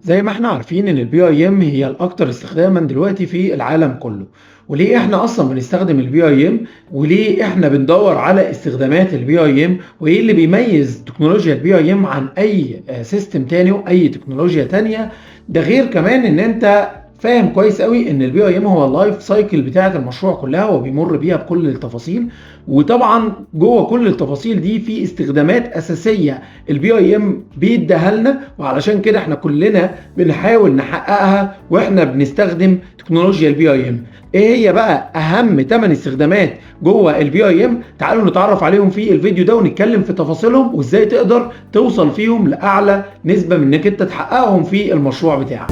زي ما احنا عارفين ان البي اي ام هي الاكثر استخداما دلوقتي في العالم كله. وليه احنا اصلا بنستخدم البي اي ام؟ وليه احنا بندور على استخدامات البي اي ام؟ وايه اللي بيميز تكنولوجيا البي اي ام عن اي سيستم تاني واي تكنولوجيا تانية؟ ده غير كمان ان انت فاهم كويس قوي ان البي اي ام هو اللايف سايكل بتاعه المشروع كلها وبيمر بيها بكل التفاصيل. وطبعا جوه كل التفاصيل دي في استخدامات اساسيه البي اي ام بيديها لنا، وعلشان كده احنا كلنا بنحاول نحققها واحنا بنستخدم تكنولوجيا البي اي ام. ايه هي بقى اهم 8 استخدامات جوه البي اي ام؟ تعالوا نتعرف عليهم في الفيديو ده ونتكلم في تفاصيلهم وازاي تقدر توصل فيهم لاعلى نسبه من انك انت تحققهم في المشروع بتاعك.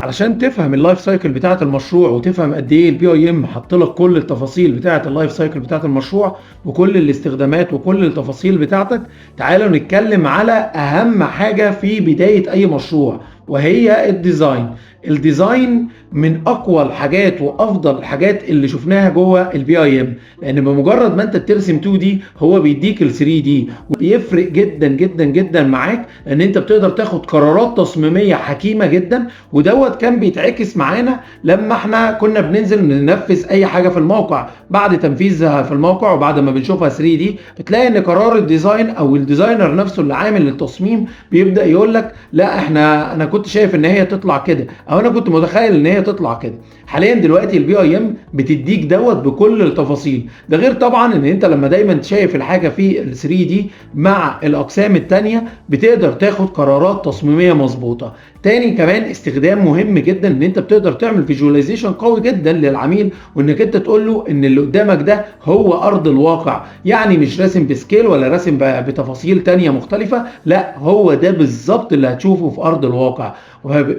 علشان تفهم اللايف سايكل بتاعه المشروع وتفهم قد ايه البي اي ام حط لك كل التفاصيل بتاعه اللايف سايكل بتاعه المشروع وكل الاستخدامات وكل التفاصيل بتاعتك، تعالوا نتكلم على اهم حاجه في بدايه اي مشروع، وهي الديزاين. الديزاين من اقوى الحاجات وافضل الحاجات اللي شفناها جوه البي اي ام، لان بمجرد ما انت بترسم 2 دي هو بيديك ال 3 دي، وبيفرق جدا جدا جدا معاك ان انت بتقدر تاخد قرارات تصميميه حكيمه جدا. ودوت كان بيتعكس معانا لما احنا كنا بننزل ننفذ اي حاجه في الموقع. بعد تنفيذها في الموقع وبعد ما بنشوفها 3 دي بتلاقي ان قرار الديزاين او الديزاينر نفسه اللي عامل التصميم بيبدا يقول لك لا انا كنت شايف ان هي تطلع كده، او انا كنت متخيل ان هي تطلع كده. حاليا دلوقتي البي اي ام بتديك دوت بكل التفاصيل. ده غير طبعا ان انت لما دايما شايف الحاجه في ال 3 دي مع الاقسام الثانيه بتقدر تاخد قرارات تصميميه مظبوطه. تاني كمان استخدام مهم جدا ان انت بتقدر تعمل فيجواليزيشن قوي جدا للعميل، وانك انت تقول له ان اللي قدامك ده هو ارض الواقع، يعني مش راسم بسكيل ولا راسم بتفاصيل تانية مختلفة، لا هو ده بالظبط اللي هتشوفه في ارض الواقع.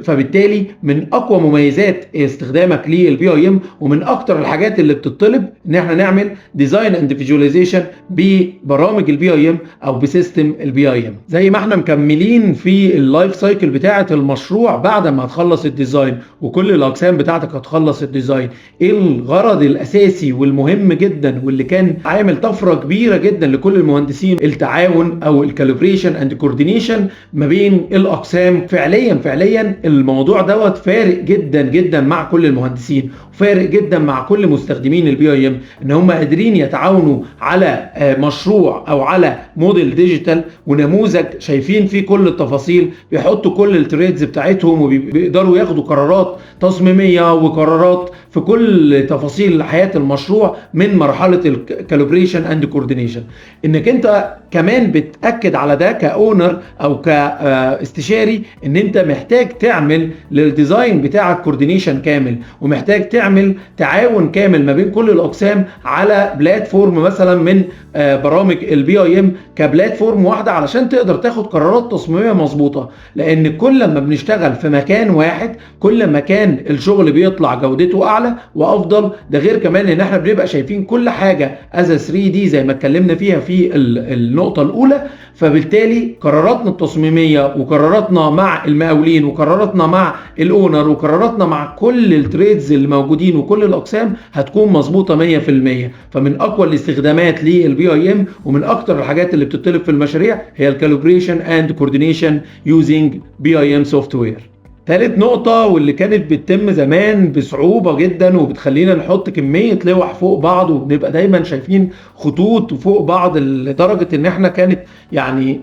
فبالتالي من اقوى مميزات استخدامك للبي اي ام ومن اكتر الحاجات اللي بتطلب ان احنا نعمل ديزاين اند فيجواليزيشن ببرامج البي اي ام او بسيستم البي اي ام. زي ما احنا مكملين في اللايف سايكل بتاعه المشروع، بعد ما هتخلص الديزاين وكل الاقسام بتاعتك هتخلص الديزاين، ايه الغرض الاساسي والمهم جدا واللي كان عامل طفره كبيره جدا لكل المهندسين؟ التعاون او الكاليبريشن اند كوردينيشن ما بين الاقسام. فعليا الموضوع دوت فارق جدا جدا مع كل المهندسين وفارق جدا مع كل مستخدمين البي اي ام، ان هم قادرين يتعاونوا على مشروع او على موديل ديجيتال ونموذج شايفين فيه كل التفاصيل، بيحطوا كل التريدز بتاعتهم وبيقدروا ياخدوا قرارات تصميميه وقرارات في كل تفاصيل حياه المشروع من مرحله الكاليبريشن اند كوردينيشن. انك انت كمان بتاكد على ده كاونر او كاستشاري ان انت محتاج تعمل للديزاين بتاعك كوردينيشن كامل، ومحتاج تعمل تعاون كامل ما بين كل الاقسام على بلاتفورم مثلا من برامج البي اي ام كبلاتفورم واحده، علشان تقدر تاخد قرارات تصميميه مظبوطه. لان كل ما بنشتغل في مكان واحد كل ما كان الشغل بيطلع جودته اعلى وافضل. ده غير كمان ان احنا بنبقى شايفين كل حاجه از 3 دي زي ما اتكلمنا فيها في النقطه الاولى. فبالتالي قراراتنا التصميميه وقراراتنا مع المقاولين وقراراتنا مع الاونر وقراراتنا مع كل التريدز اللي موجودين وكل الاقسام هتكون مظبوطه 100%. فمن اقوى الاستخدامات للبي اي ام ومن اكتر الحاجات اللي بتطلب في المشاريع هي الكاليبريشن اند كوردينيشن يوزنج بي اي ام سوفت وير. ثالث نقطة واللي كانت بتتم زمان بصعوبة جدا وبتخلينا نحط كمية لوح فوق بعض وبنبقى دايما شايفين خطوط فوق بعض لدرجة ان احنا كانت يعني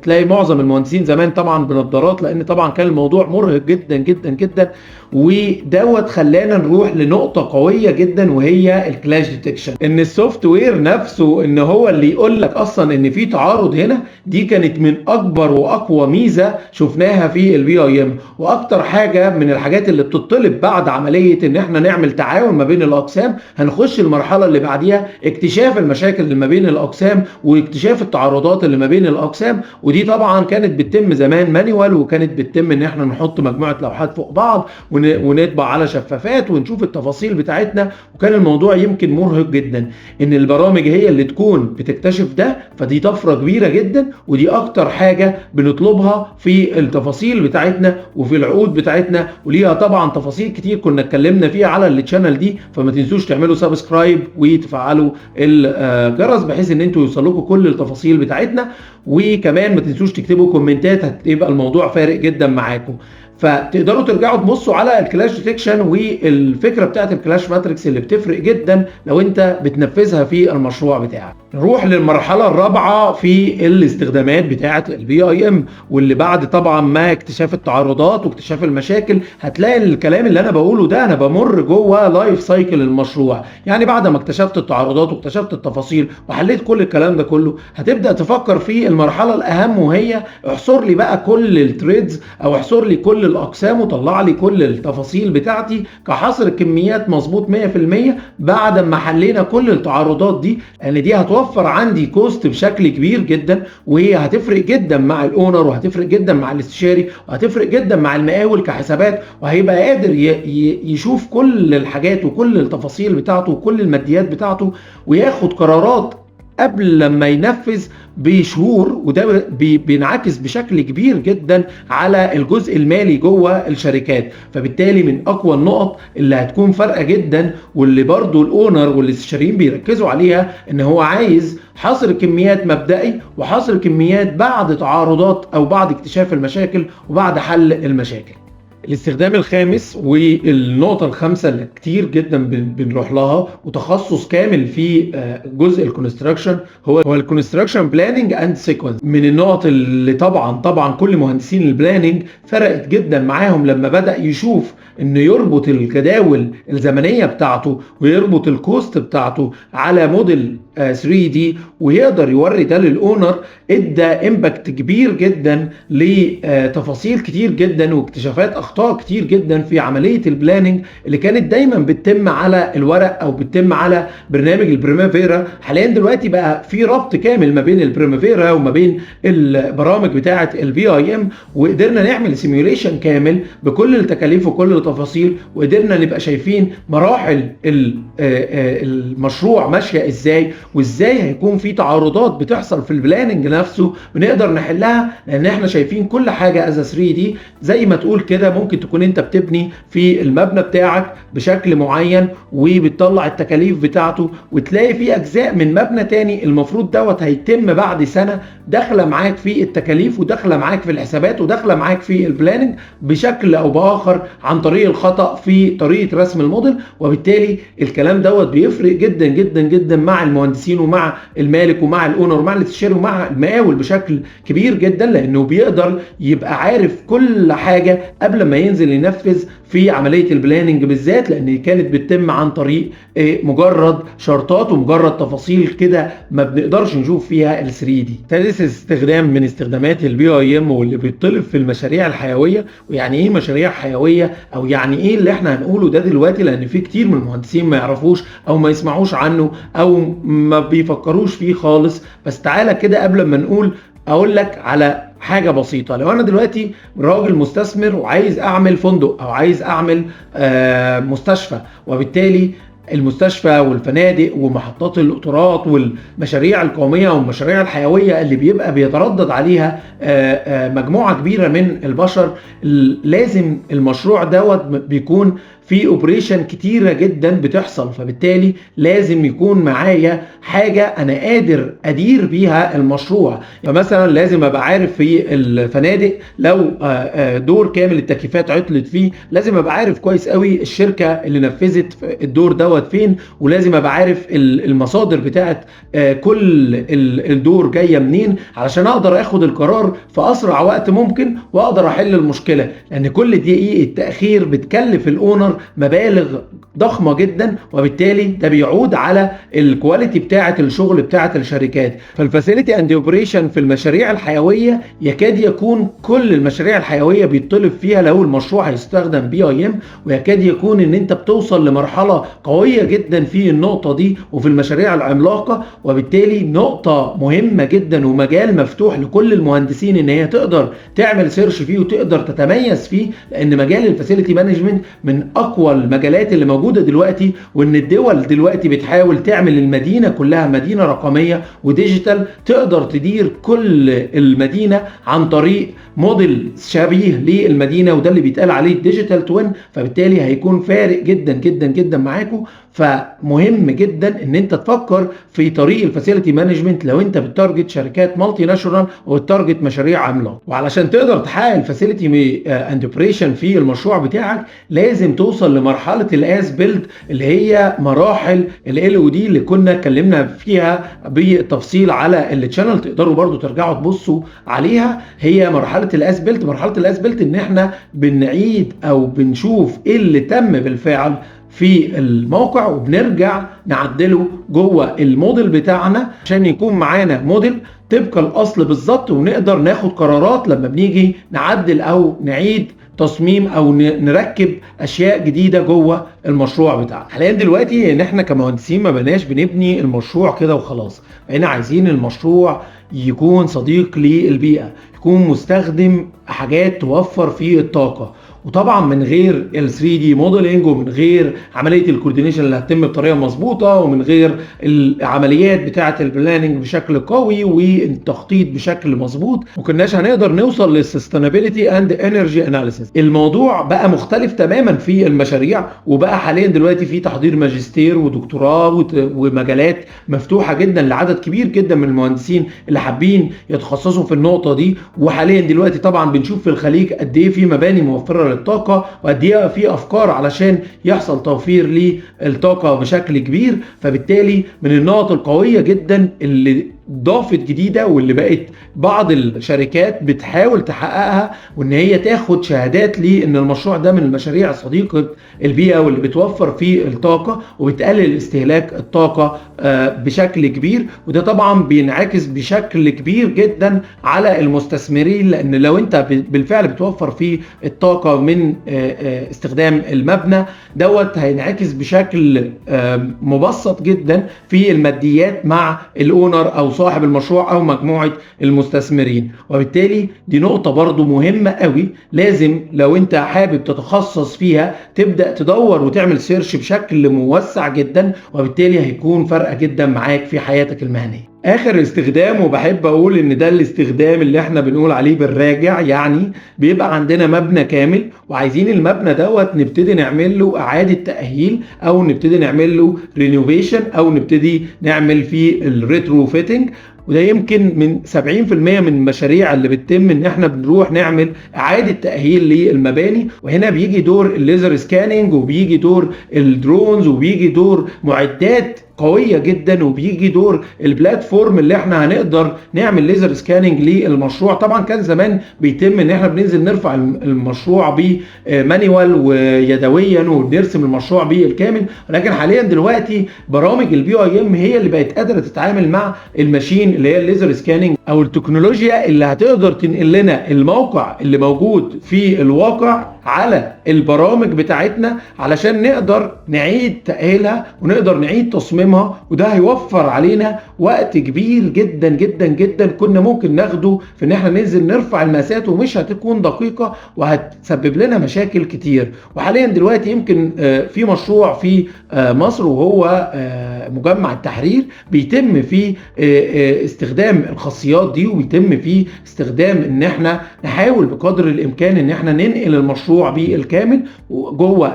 تلاقي معظم المهندسين زمان طبعا بنظارات، لان طبعا كان الموضوع مرهق جدا جدا جدا. ودوت خلانا نروح لنقطة قوية جدا وهي الكلاش ديتكشن، ان السوفت وير نفسه ان هو اللي يقول لك اصلا ان في تعارض هنا. دي كانت من اكبر واقوى ميزة شفناها في البي اي ام، واكتر حاجة من الحاجات اللي بتطلب بعد عملية ان احنا نعمل تعاون ما بين الاقسام. هنخش المرحلة اللي بعديها اكتشاف المشاكل اللي ما بين الاقسام واكتشاف التعارضات اللي ما بين الاقسام. ودي طبعا كانت بتتم زمان مانيوال، وكانت بتتم ان احنا نحط مجموعة لوحات فوق بعض ونطبع على شفافات ونشوف التفاصيل بتاعتنا، وكان الموضوع يمكن مرهق جدا. ان البرامج هي اللي تكون بتكتشف ده فدي طفرة كبيرة جدا، ودي اكتر حاجة بنطلبها في التفاصيل بتاعتنا وفي العقود بتاعتنا، وليها طبعا تفاصيل كتير كنا اتكلمنا فيها على الشانل دي. فما تنسوش تعملوا سبسكرايب وتفعلوا الجرس بحيث ان انتوا يوصلكم كل التفاصيل بتاعتنا. وكمان ما تنسوش تكتبوا كومنتات، هتبقى الموضوع فارق جدا معاكم. فتقدروا ترجعوا تبصوا على الكلاش ديتكشن والفكره بتاعت الكلاش ماتريكس اللي بتفرق جدا لو انت بتنفذها في المشروع بتاعك. نروح للمرحله الرابعه في الاستخدامات بتاعت البي اي ام، واللي بعد طبعا ما اكتشاف التعرضات واكتشاف المشاكل هتلاقي الكلام اللي انا بقوله ده انا بمر جوه لايف سايكل المشروع. يعني بعد ما اكتشفت التعرضات واكتشفت التفاصيل وحليت كل الكلام ده كله، هتبدا تفكر في المرحله الاهم، وهي احصر لي بقى كل التريدز او احصر لي كل الاقسام وطلع لي كل التفاصيل بتاعتي كحصر الكميات مظبوط 100% بعد ما حلينا كل التعرضات دي، لان دي هتوفر عندي كوست بشكل كبير جدا، وهي هتفرق جدا مع الاونر وهتفرق جدا مع الاستشاري وهتفرق جدا مع المقاول كحسابات، وهيبقى قادر يشوف كل الحاجات وكل التفاصيل بتاعته وكل الماديات بتاعته وياخد قرارات قبل لما ينفذ بشهور. وده بينعكس بشكل كبير جدا على الجزء المالي جوه الشركات. فبالتالي من اقوى النقط اللي هتكون فارقه جدا، واللي برضو الاونر والاستشاريين بيركزوا عليها، ان هو عايز حصر كميات مبدئي وحصر كميات بعد تعارضات او بعد اكتشاف المشاكل وبعد حل المشاكل. الاستخدام الخامس والنقطة الخامسة اللي كتير جدا بنروح لها وتخصص كامل في جزء الكونستراكشن هو الكونستراكشن بلاننج اند سيكونس. من النقط اللي طبعا كل مهندسين البلاننج فرقت جدا معاهم لما بدأ يشوف انه يربط الجداول الزمنية بتاعته ويربط الكوست بتاعته على موديل 3D ويقدر يوري ده للاونر. ادى امباكت كبير جدا لتفاصيل كتير جدا واكتشافات اخطاء كتير جدا في عمليه البلاننج اللي كانت دايما بتتم على الورق او بتتم على برنامج البريمافيرا. حاليا دلوقتي بقى في ربط كامل ما بين البريمافيرا وما بين البرامج بتاعه البي اي ام، وقدرنا نعمل سيميوليشن كامل بكل التكاليف وكل التفاصيل، وقدرنا نبقى شايفين مراحل المشروع ماشيه ازاي، وازاي هيكون في تعارضات بتحصل في البلاننج نفسه ونقدر نحلها، لان احنا شايفين كل حاجه از 3 دي. زي ما تقول كده ممكن تكون انت بتبني في المبنى بتاعك بشكل معين وبتطلع التكاليف بتاعته، وتلاقي في اجزاء من مبنى تاني المفروض دوت هيتم بعد سنه داخله معاك في التكاليف وداخله معاك في الحسابات وداخله معاك في البلاننج بشكل او باخر عن طريق الخطا في طريقه رسم الموديل. وبالتالي الكلام دوت بيفرق جدا جدا جدا مع المهندسين ومع المالك ومع الاونر ومع الاستشاري ومع المقاول بشكل كبير جدا، لانه بيقدر يبقى عارف كل حاجه قبل ما ينزل ينفذ في عمليه البلاننج بالذات، لان كانت بتتم عن طريق مجرد شرطات ومجرد تفاصيل كده ما بنقدرش نشوف فيها ال 3 دي. ثالث استخدام من استخدامات البي اي ام واللي بيطلب في المشاريع الحيويه. ويعني ايه مشاريع حيويه او يعني ايه اللي احنا هنقوله ده دلوقتي، لان في كتير من المهندسين ما يعرفوش او ما يسمعوش عنه او ما بيفكروش فيه خالص. بس تعالى كده قبل ما نقول اقول لك على حاجة بسيطة. لو انا دلوقتي راجل مستثمر وعايز اعمل فندق او عايز اعمل مستشفى، وبالتالي المستشفى والفنادق ومحطات القطارات والمشاريع القومية والمشاريع الحيوية اللي بيبقى بيتردد عليها مجموعة كبيرة من البشر، لازم المشروع دوت بيكون في اوبريشن كتيرة جدا بتحصل. فبالتالي لازم يكون معايا حاجة انا قادر ادير بيها المشروع. فمثلا لازم ابقى عارف في الفنادق لو دور كامل التكييفات عطلت فيه، لازم ابقى عارف كويس قوي الشركة اللي نفذت الدور دوت فين، ولازم ابقى عارف المصادر بتاعت كل الدور جاية منين علشان اقدر اخد القرار في اسرع وقت ممكن واقدر احل المشكلة. لان كل دقيقة التأخير بتكلف الاونر مبالغ ضخمة جدا، وبالتالي ده بيعود على الكواليتي بتاعة الشغل بتاعة الشركات. فالفاسيلتي اند اوبريشن في المشاريع الحيوية يكاد يكون كل المشاريع الحيوية بيطلب فيها لو المشروع هيستخدم بي اي ام، ويكاد يكون ان انت بتوصل لمرحلة قوية جدا في النقطة دي وفي المشاريع العملاقة. وبالتالي نقطة مهمة جدا ومجال مفتوح لكل المهندسين ان هي تقدر تعمل سيرش فيه وتقدر تتميز فيه، لان مجال الفاسيلتي مانجمنت من اقوى المجالات اللي موجوده دلوقتي، وان الدول دلوقتي بتحاول تعمل المدينه كلها مدينه رقميه وديجيتال، تقدر تدير كل المدينه عن طريق موديل شبيه للمدينه، وده اللي بيتقال عليه الديجيتال توين. فبالتالي هيكون فارق جدا جدا جدا معاكم. فمهم جدا ان انت تفكر في طريق الفاسيلتي مانجمنت لو انت بتارجت شركات مالتي ناشونال وبتارجت مشاريع عملاقه. وعلشان تقدر تحقق الفاسيلتي اند اوبريشن في المشروع بتاعك، لازم توصل لمرحله الاس بيلد، اللي هي مراحل ال او دي اللي كنا اتكلمنا فيها بالتفصيل على التشانل، تقدروا برضو ترجعوا تبصوا عليها. هي مرحله الاس بيلد. مرحله الاس بيلد ان احنا بنعيد او بنشوف ايه اللي تم بالفعل في الموقع، وبنرجع نعدله جوه الموديل بتاعنا عشان يكون معانا موديل طبق الاصل بالظبط، ونقدر ناخد قرارات لما بنيجي نعدل او نعيد تصميم او نركب اشياء جديده جوه المشروع بتاعنا. حاليا دلوقتي ان احنا كمهندسين ما بقناش بنبني المشروع كده وخلاص، بقينا عايزين المشروع يكون صديق للبيئه، يكون مستخدم حاجات توفر فيه الطاقه. وطبعا من غير ال 3 دي موديلنج، ومن غير عمليه الكوردينيشن اللي هتتم بطريقه مظبوطه، ومن غير العمليات بتاعه البلاننج بشكل قوي والتخطيط بشكل مظبوط، ما كناش هنقدر نوصل للسستينابيلتي اند انرجي اناليسيس. الموضوع بقى مختلف تماما في المشاريع، وبقى حاليا دلوقتي في تحضير ماجستير ودكتوراه ومجالات مفتوحه جدا لعدد كبير جدا من المهندسين اللي حابين يتخصصوا في النقطه دي. وحاليا دلوقتي طبعا بنشوف في الخليج قد ايه في مباني موفره للطاقه، وقد ايه في افكار علشان يحصل توفير للطاقه بشكل كبير. فبالتالي من النقط القويه جدا اللي ضافت جديده، واللي بقت بعض الشركات بتحاول تحققها، وان هي تاخد شهادات لان المشروع ده من المشاريع صديقه البيئه، واللي بتوفر فيه الطاقه وبتقلل استهلاك الطاقه بشكل كبير. وده طبعا بينعكس بشكل كبير جدا على المستثمرين، لان لو انت بالفعل بتوفر فيه الطاقه من استخدام المبنى دوت، هينعكس بشكل مبسط جدا في الماديات مع الاونر او صاحب المشروع او مجموعه المستثمرين. وبالتالي دي نقطه برضو مهمه قوي، لازم لو انت حابب تتخصص فيها تبدا تدور وتعمل سيرش بشكل موسع جدا، وبالتالي هيكون فرق جدا معاك في حياتك المهنيه. اخر استخدام، وبحب اقول ان ده الاستخدام اللي احنا بنقول عليه بالراجع، يعني بيبقى عندنا مبنى كامل وعايزين المبنى دوت نبتدي نعمل له اعادة تأهيل، او نبتدي نعمل له رينوفيشن، او نبتدي نعمل فيه الريترو فيتنج. وده يمكن من 70% من المشاريع اللي بتتم ان احنا بنروح نعمل اعادة تأهيل للمباني. وهنا بيجي دور الليزر سكاننج، وبيجي دور الدرونز، وبيجي دور معدات قوية جدا، وبيجي دور البلاتفورم اللي احنا هنقدر نعمل ليزر سكاننج للمشروع. طبعا كان زمان بيتم ان احنا بننزل نرفع المشروع بمانيوال ويدويا ونرسم المشروع بالكامل، ولكن حاليا دلوقتي برامج البي اي ام هي اللي بقت قادرة تتعامل مع الماشين اللي هي الليزر سكاننج، او التكنولوجيا اللي هتقدر تنقل لنا الموقع اللي موجود في الواقع على البرامج بتاعتنا، علشان نقدر نعيد تأهيلها ونقدر نعيد تصميمها. وده هيوفر علينا وقت كبير جدا جدا جدا كنا ممكن ناخده في ان احنا ننزل نرفع المقاسات، ومش هتكون دقيقة وهتسبب لنا مشاكل كتير. وحاليا دلوقتي يمكن في مشروع في مصر، وهو مجمع التحرير، بيتم فيه استخدام الخاصيات دي، وبيتم فيه استخدام ان احنا نحاول بقدر الامكان ان احنا ننقل المشروع بالكامل جوه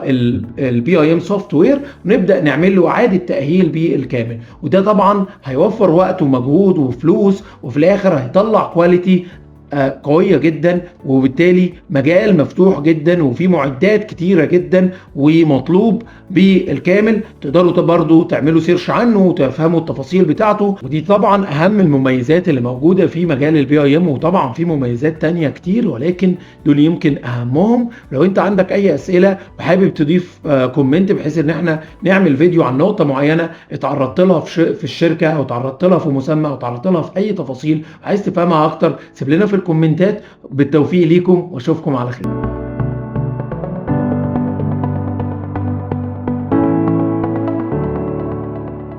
البي اي ام سوفت وير، ونبدا نعمل له اعاده تاهيل بالكامل. وده طبعا هيوفر وقت ومجهود وفلوس، وفي الاخر هيطلع كواليتي قوية جدا، وبالتالي مجال مفتوح جدا وفي معدات كتيرة جدا ومطلوب بالكامل. تقدروا برضو تعملوا سيرش عنه وتفهموا التفاصيل بتاعته. ودي طبعا اهم المميزات اللي موجودة في مجال البي اي ام، وطبعا في مميزات تانية كتير، ولكن دول يمكن اهمهم. لو انت عندك اي اسئلة وحابب تضيف كومنت بحيث ان احنا نعمل فيديو عن نقطة معينة اتعرضت لها في الشركة، او اتعرضت لها في مسمى، او اتعرضت لها في اي تفاصيل عايز تفهمها اكتر، سيب لنا في الكومنتات. بالتوفيق ليكم واشوفكم على خير.